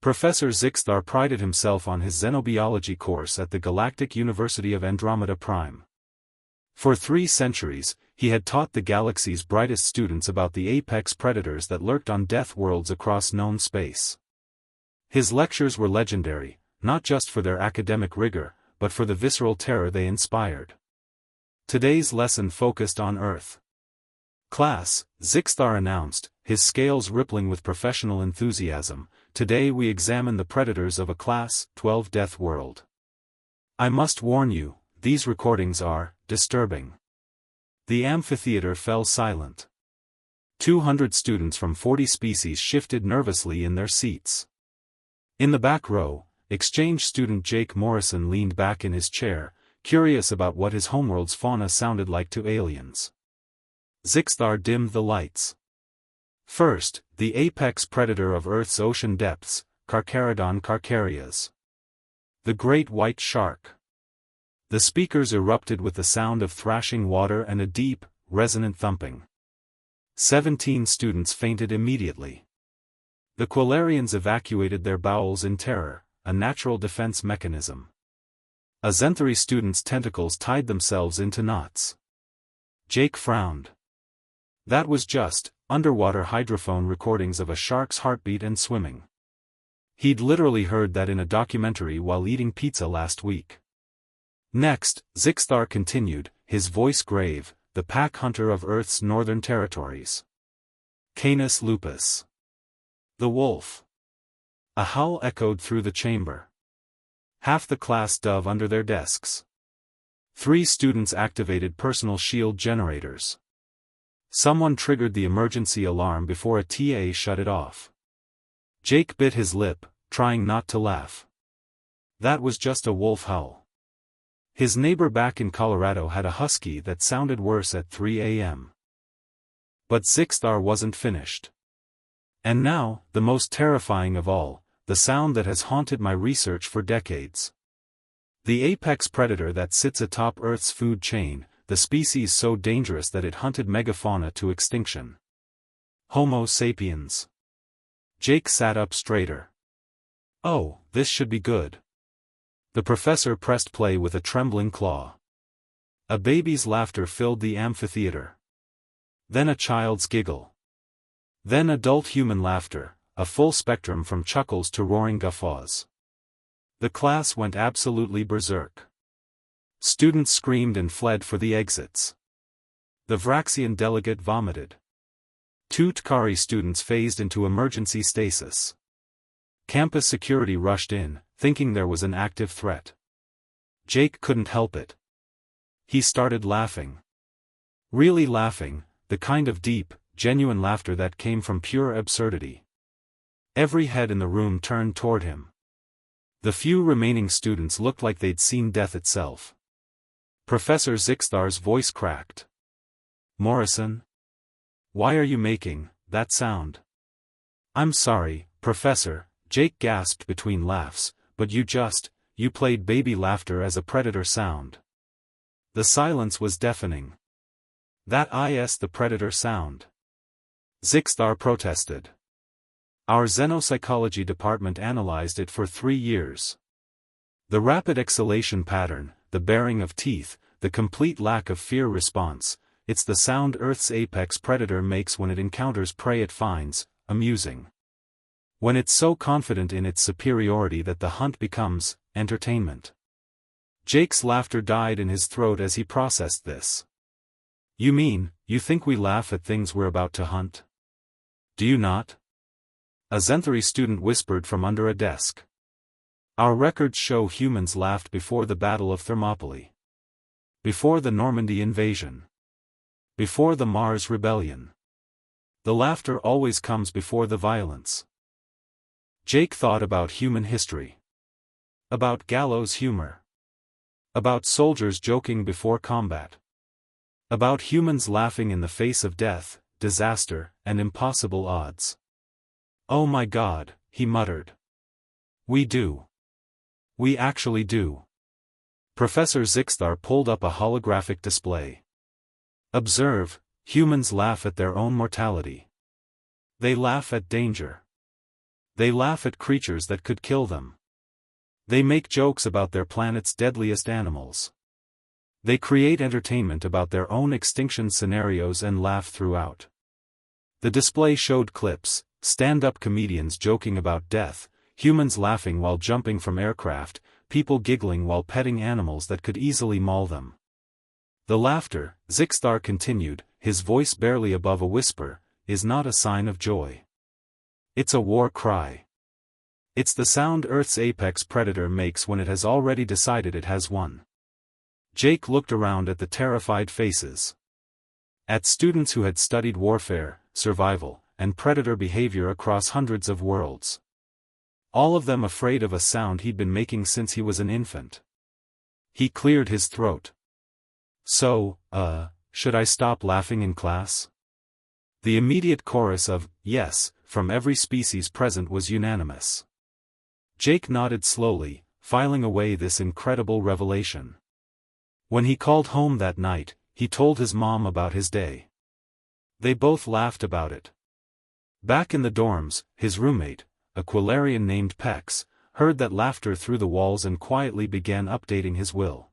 Professor Zixthar prided himself on his xenobiology course at the Galactic University of Andromeda Prime. For 3 centuries, he had taught the galaxy's brightest students about the apex predators that lurked on death worlds across known space. His lectures were legendary, not just for their academic rigor, but for the visceral terror they inspired. Today's lesson focused on Earth. Class, Zixthar announced, his scales rippling with professional enthusiasm, today we examine the predators of a Class 12 death world. I must warn you, these recordings are disturbing. The amphitheater fell silent. 200 students from 40 species shifted nervously in their seats. In the back row, exchange student Jake Morrison leaned back in his chair, curious about what his homeworld's fauna sounded like to aliens. Zixthar dimmed the lights. First, the apex predator of Earth's ocean depths, Carcharodon carcharias. The great white shark. The speakers erupted with the sound of thrashing water and a deep, resonant thumping. 17 students fainted immediately. The Quillarians evacuated their bowels in terror, a natural defense mechanism. A Zenthari student's tentacles tied themselves into knots. Jake frowned. That was just underwater hydrophone recordings of a shark's heartbeat and swimming. He'd literally heard that in a documentary while eating pizza last week. Next, Zixthar continued, his voice grave, the pack hunter of Earth's northern territories. Canis lupus. The wolf. A howl echoed through the chamber. Half the class dove under their desks. 3 students activated personal shield generators. Someone triggered the emergency alarm before a TA shut it off. Jake bit his lip, trying not to laugh. That was just a wolf howl. His neighbor back in Colorado had a husky that sounded worse at 3 a.m. But Zixthar wasn't finished. And now, the most terrifying of all, the sound that has haunted my research for decades. The apex predator that sits atop Earth's food chain, the species so dangerous that it hunted megafauna to extinction. Homo sapiens. Jake sat up straighter. Oh, this should be good. The professor pressed play with a trembling claw. A baby's laughter filled the amphitheater. Then a child's giggle. Then adult human laughter, a full spectrum from chuckles to roaring guffaws. The class went absolutely berserk. Students screamed and fled for the exits. The Vraxian delegate vomited. 2 Tkari students phased into emergency stasis. Campus security rushed in, thinking there was an active threat. Jake couldn't help it. He started laughing. Really laughing, the kind of deep, genuine laughter that came from pure absurdity. Every head in the room turned toward him. The few remaining students looked like they'd seen death itself. Professor Zixthar's voice cracked. Morrison? Why are you making that sound? I'm sorry, Professor, Jake gasped between laughs, but you played baby laughter as a predator sound. The silence was deafening. That is the predator sound. Zixthar protested. Our xenopsychology department analyzed it for 3 years. The rapid exhalation pattern, the baring of teeth, the complete lack of fear response, it's the sound Earth's apex predator makes when it encounters prey it finds amusing. When it's so confident in its superiority that the hunt becomes entertainment. Jake's laughter died in his throat as he processed this. You mean, you think we laugh at things we're about to hunt? Do you not? A Zenthari student whispered from under a desk. Our records show humans laughed before the Battle of Thermopylae. Before the Normandy invasion. Before the Mars Rebellion. The laughter always comes before the violence. Jake thought about human history. About gallows humor. About soldiers joking before combat. About humans laughing in the face of death, disaster, and impossible odds. Oh my God, he muttered. We do. We actually do. Professor Zixthar pulled up a holographic display. Observe, humans laugh at their own mortality. They laugh at danger. They laugh at creatures that could kill them. They make jokes about their planet's deadliest animals. They create entertainment about their own extinction scenarios and laugh throughout. The display showed clips, stand-up comedians joking about death, humans laughing while jumping from aircraft, people giggling while petting animals that could easily maul them. The laughter, Zixthar continued, his voice barely above a whisper, is not a sign of joy. It's a war cry. It's the sound Earth's apex predator makes when it has already decided it has won. Jake looked around at the terrified faces. At students who had studied warfare, survival, and predator behavior across hundreds of worlds. All of them afraid of a sound he'd been making since he was an infant. He cleared his throat. So, should I stop laughing in class? The immediate chorus of, yes, from every species present was unanimous. Jake nodded slowly, filing away this incredible revelation. When he called home that night, he told his mom about his day. They both laughed about it. Back in the dorms, his roommate, a Quilarian named Pex, heard that laughter through the walls and quietly began updating his will.